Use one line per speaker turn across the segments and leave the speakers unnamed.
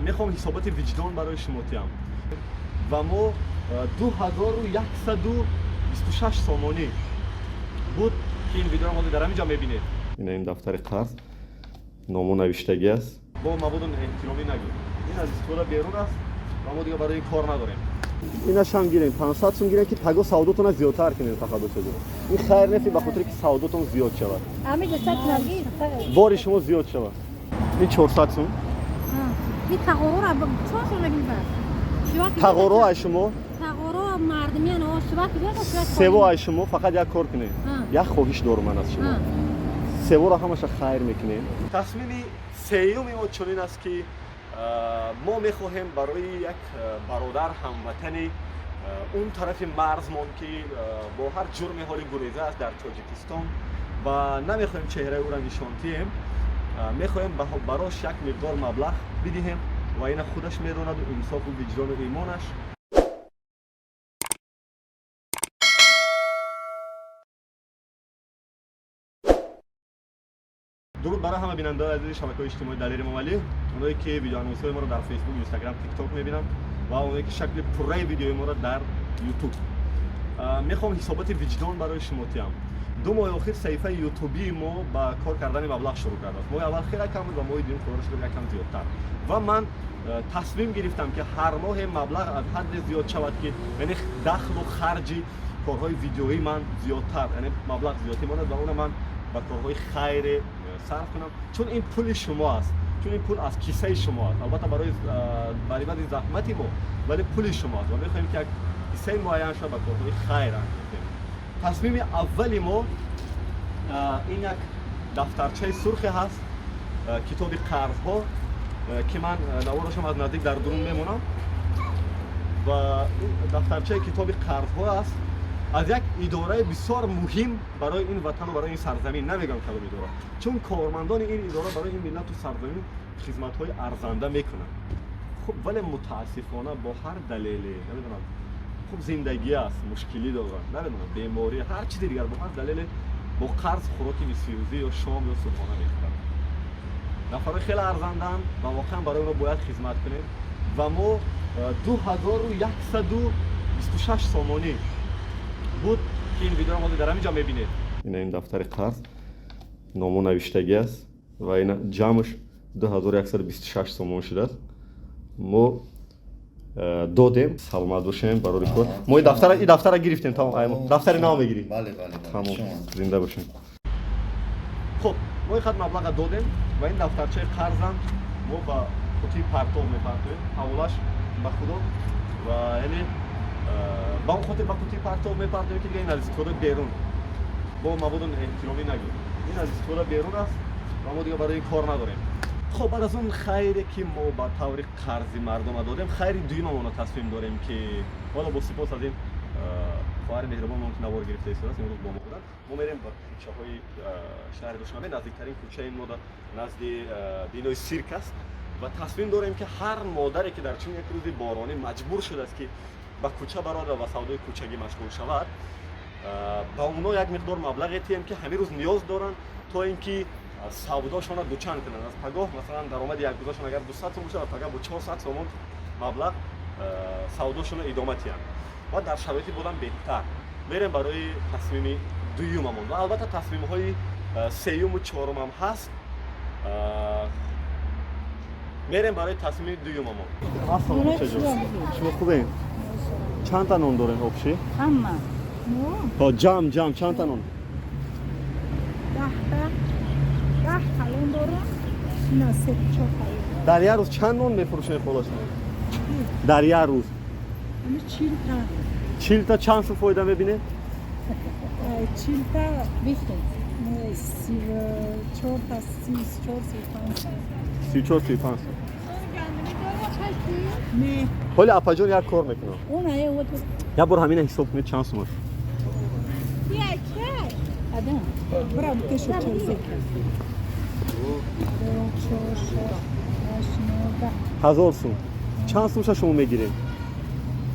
میخوام حسابات وجدان برای شما تیم و ما 2126 سامانی بود که این ویدیو رو ما در اینجا میبینید. این دفتر قرض نامو نوشتگی است. با ما بودن احترامی نگیر. این از استفاده بیرون است و ما دیگه برای این کار نداریم. اینش هم گیریم 500 سوم گیریم که تگو سعودتون زیادتر کنید تقاضا شده. این خیر نیست به خاطر که سعودتون زیاد شود.
همه جسد نگیر.
بار شما زیاد شود. این 400 سوم.
این تقارو را چون شو نگیم بس.
تقارو ای شما؟
تقارو مردمیان و شباب بیاد
سوو ای شما فقط یک کار کنید. یک خواهش دارم من از شما. سوو را همش خیر میکنید. تصمیم سیوم ما چنین است که ما میخواهیم برای یک برادر هموطن اون طرف مرزمان که با هر جرم حال گریزه است در تاجیکستان و نمیخواهیم چهره او را نشان دهیم، میخواهیم براش یک مقدار مبلغ بدهیم و این خودش میداند و انصاف و وجدان و ایمانش. درود برای همه بیننده عزیز شبکه‌های اجتماعی دلیل ممالی، اونایی که ویدیو آنونس‌های ما رو در فیسبوک، اینستاگرام، تیک تاک می‌بینن و اونایی که شکل پره ویدیوی ما رو در یوتیوب. میخوام حسابات وجدان برای شما تیم. 2 ماه اخیر صفحه یوتیوبی ما با کار کردن مبلغ شروع کرده است. ما اول خیلی کم بود و ما دیدیم خودش رو یکم زیادتر. و من تصمیم گرفتم که هر ماه مبلغ از حد زیاد شود که یعنی دخل و خرج کارهای ویدیویی من زیادتر، یعنی مبلغ زیادی ماند و اون من با کارهای خیر صرف کنم، چون این پول شما است، چون این پول از کیسه شما است. البته برای بعد زحمتی ما، ولی پول شما است و می‌خوایم که یک کیسه معین شود با کارهای خیر انجام بدیم. تصمیم اولی ما این یک دفترچه سرخ هست، کتاب قرض‌ها که من نوارشم از نزدیک در درون میمونم و دفترچه کتاب قرض‌ها است از یک اداره بسیار مهم برای این وطن و برای این سرزمین. نمیگم کدام اداره، چون کارمندان این اداره برای این ملت و سرزمین خدمت‌های ارزنده میکنن. خب ولی متاسفانه با هر دلیلی، نمیدونم، خب زندگی است، مشکلی دارن، نمیدونم، بیماری، هر چیزی دیگر، با هر دلیل با قرض خوراک نصفه‌روزی یا شام یا صبحانه میخورن. نفرای خیلی ارزندن و واقعا برای اونها باید خدمت کنیم و ما 2126 سامانی بود که این ویدیو رو ما در اینجا میبینید. این دفتر قرض نامو نوشتگی است و این جمعش 2126 سامان شده است. ما دادیم. سلامت باشیم برای کار. ما این دفتر را گرفتیم. تمام دفتر نام میگیریم.
بله.
تمام. زنده باشیم. خب ما خد مبلغ دادیم و این دفترچه قرضم ما با قوطی پرتاب می‌پردازیم. اولش با خدا و یعنی با اون خاطر با قوطی پرتاب می‌پردازیم که دیگه این از استفاده بیرون با ما بودن احترامی نگیر. این از استفاده بیرون است و ما دیگه برای این کار نداریم. خب بعد از اون خیری که ما با طور قرضی مردم دادیم، خیر دویم ما تصمیم داریم که حالا با سپاس از این خواهر مهربان ما که نوار گرفته است امروز با ما بودن، ما میریم با کوچه‌های شهر دوشنبه، نزدیکترین کوچه این ما نزد بینای سیرک است و تصمیم داریم که هر مادری که در چنین یک روز بارانی مجبور شده است که با کوچه برود و سودای کوچگی مشغول شود، با اونا یک مقدار مبلغی تیم که همین روز نیاز دارن تا اینکه سوداشون رو دوچند کنن. از پگاه مثلا درآمد یک روزشون اگر 200 تومان باشه، پگاه با 400 تومان مبلغ سوداشون رو ادامه تیم و در شرایطی بودن بهتر میریم برای تصمیم دویممون و البته تصمیم‌های سوم و چهارم هم هست. میریم برای تصمیم دویممون. اصلا شما خوبه؟ چند تا نون دارین آبشی؟
همه
تا جام چند تا نون؟
10 talon دارم. نه 3-4 talon.
در یک روز چند نون میفروشین خلاص؟ در یک روز 40 تا چند سو فایده میبینه؟
40 تا 20 34 تا
34-35.
نه
حالا اپاجون یک کار میکنم.
اون ای و تو
یا بر همین حساب کنید چند سومه؟
یا کی؟ آدم برام کشو چیزی.
1000 سوم. چند سومش شما میگیرید؟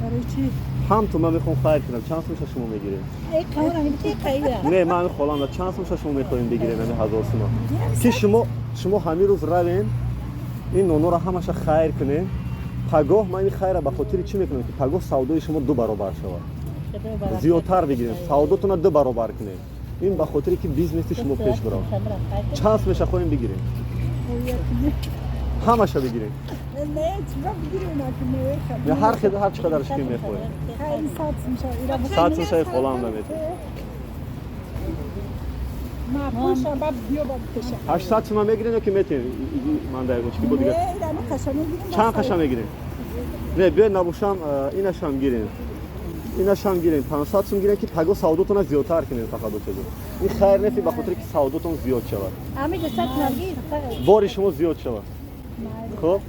برای چی؟
هم تو من میخوام خرید کنم. چند سومش شما میگیرید؟
ای کارا میتی خیره.
نه من خالم چند سومش شما میخواین بگیرید؟ 1000 سوم. که شما همین روز روین این نونو را همش خیر کنه. پگاه من این خیر را به خاطر چی میکنم که پگاه سودای شما 2 برابر شود. زیادتر بگیرین. سوداتون 2 برابر کنه. این به خاطر که بیزنس شما پیش بره. چانس میشه خودین بگیرین. همش بگیرین.
نه چرا بگیرین
یا هر چقدرش که میخواد.
خیلی ساعت میشه.
ساعت میشه خلا هم نمیده.
ما پوشم بعد بیا بعد کشه.
800 تومان میگیرین که میتین من در چی بود دیگه.
نه اینا قشنگ میگیرین.
چند قشنگ میگیرین؟ نه بیا نباشم اینش هم گیرین. اینش هم گیرین 500 تومان گیرین که پگاه سوداتون زیادتر کنین فقط چه این خیر نفی به خاطر که سوداتون زیاد شود.
همین دست نگیر.
باری شما زیاد شود. خب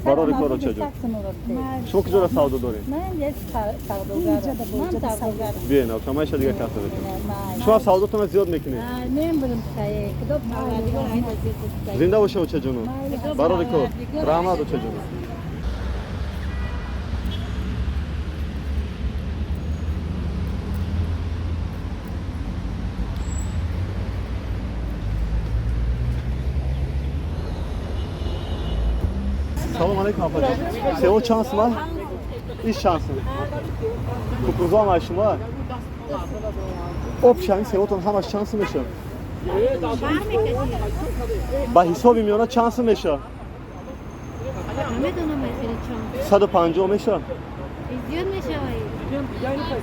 برای کارا چه جور؟ شما کجا سودا دارین؟
من یک سوداگرم.
بیا نه شما ایش دیگه کار دارید. شما سوداتون زیاد میکنید.
نمیدونم چیه کدوم
زنده باشه چه جونو؟ برای کار. رحمت چه جونو؟ Salam aleykum ablacığım. Sevo şans mı? İş şansı. Kukuza mı aşım var? Opşan Sevo'ton hama şansı meşe. Ba hisabi miyona şansı meşe.
نمیدونم خیلی چند
150 meşe.
زیاد میشه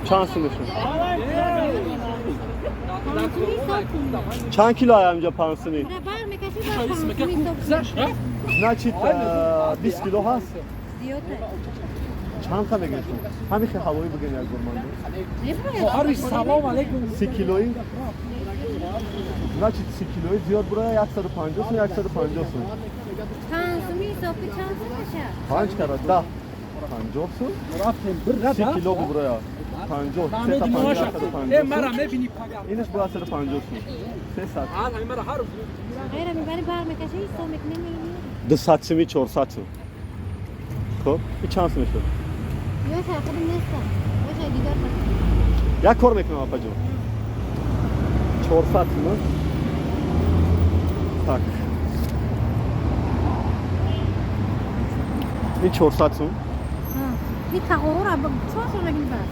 Şansı meşe.
پانسومی
Çan kilo ayamca pansını?
در بر میکشی
Значит 20 kilo hast.
زیاده
Çan ta megeşin. Hami ki havayı bugün yer gurmandı.
Abi selam aleyküm.
3 kiloyu. Значит 3 kiloyu ziyad buraya 150 olsun 150 olsun.
پانسومی صافی چند میشه
Kaç kere? Da. 50 olsun.
Raftem bir
3 kilo bu buraya. 50.
Ahmet
Seta 50
Maşa.
olsun.
مرا میبینی پگاه.
İniş burası 50 olsun. 3 saat.
همین مرا حرف.
غیر میبری بر میکشی سومک نمیگی
2 saat mi 4 saat mi? خب این چانس میشه.
یا شاخه نیستم یا شاید دیگر
Ya kor میکنم آپاجون. 4 saat mi? Tak. این 4 saat mi?
این تقارو را چه شغلی بر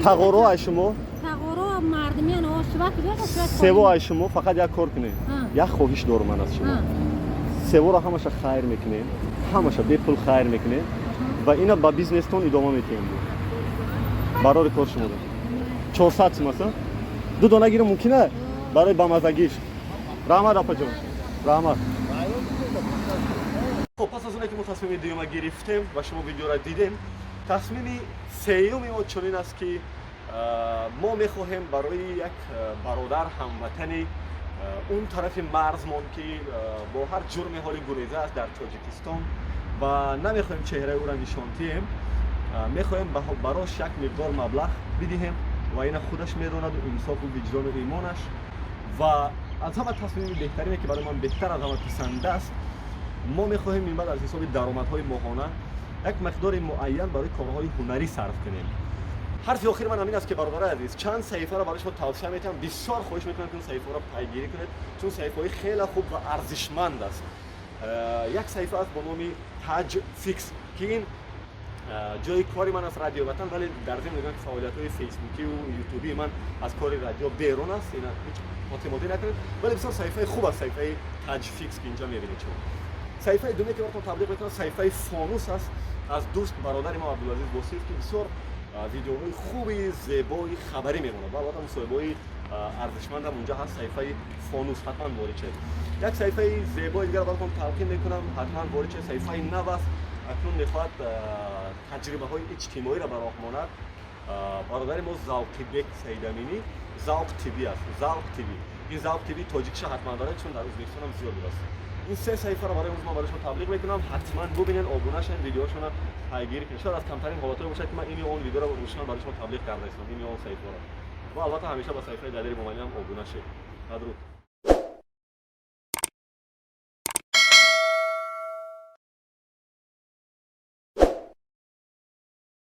تقارو ayşımı.
تقارو مردمیان او شباک بیاد
سوو ayşımı fakat ya kor کنه. Ya خواهش دارم من از شما. سوو را همش خیر میکنه. همش به پول خیر میکنه. و اینا با بیزنستون ادامه میتیم. برای کار شما. 4 saat مثلا. دو دونه گیره ممکنه برای بامزگیش. رحمت آپاجون. رحمت. خب پس از اون که ما تصمیم دیگه ما گرفتیم و شما ویدیو را دیدین تصمیم سیومی ما چنین است که ما میخواهیم برای یک برادر هموطنی اون طرف مرزمان که با هر جرم حالی گریزه است در تاجیکستان و نمیخواهیم چهره او را نشان دهیم میخواهیم براش یک مقدار مبلغ بدهیم و این خودش میداند انصاف و وجدان و ایمانش و از همه تصمیم بهترینه که برای من بهتر از همه پسنده است ما میخواهیم این بعد از حساب درآمدهای ماهانه یک مقدار معین برای کارهای هنری صرف کنیم. حرف آخر من همین است که برادر عزیز چند صحیفه را برای شما توصیه میکنم بسیار خواهش میکنم که این صحیفه را پیگیری کنید چون صحیفه‌های خیلی خوب و ارزشمند است. یک صحیفه است با نام تاج فیکس که این جای کاری من از رادیو وطن ولی در ضمن میگم فعالیت‌های فیسبوکی و یوتیوبی من از کار رادیو بیرون است اینا هیچ متمادی نکنید ولی بسیار صحیفه خوب است صحیفه تاج فیکس که اینجا میبینید شما. صحیفه دومی که براتون تبلیغ میکنم صحیفه فانوس است از دوست برادر ما عبدالعزیز باسیف که بسیار ویدیوهای خوبی زیبای خبری میمونه و البته مصاحبه‌های ارزشمند هم اونجا هست صحیفه فانوس حتما وارد شید. یک صحیفه زیبای دیگه براتون تلقین میکنم حتما وارد شید صحیفه نو است اکنون میخواد تجربه های اجتماعی را براه ماند برادر ما ذوق بک سیدامینی ذوق تیوی است ذوق تیوی این ذوق تیوی تاجیکش حتما داره چون در ازبکستان هم زیاد است. این سه صحیفه رو برای امروز من برایشون تبلیغ میکنم حتما ببینین آبونه شین ویدیوهاشون رو پیگیری کنین شاید از کمترین حالات باشه که من این اون ویدیو رو روشن برایشون تبلیغ کرده هستم این اون صحیفه رو و البته همیشه با صحیفه دلیری مومنی هم آبونه شید. بدرود.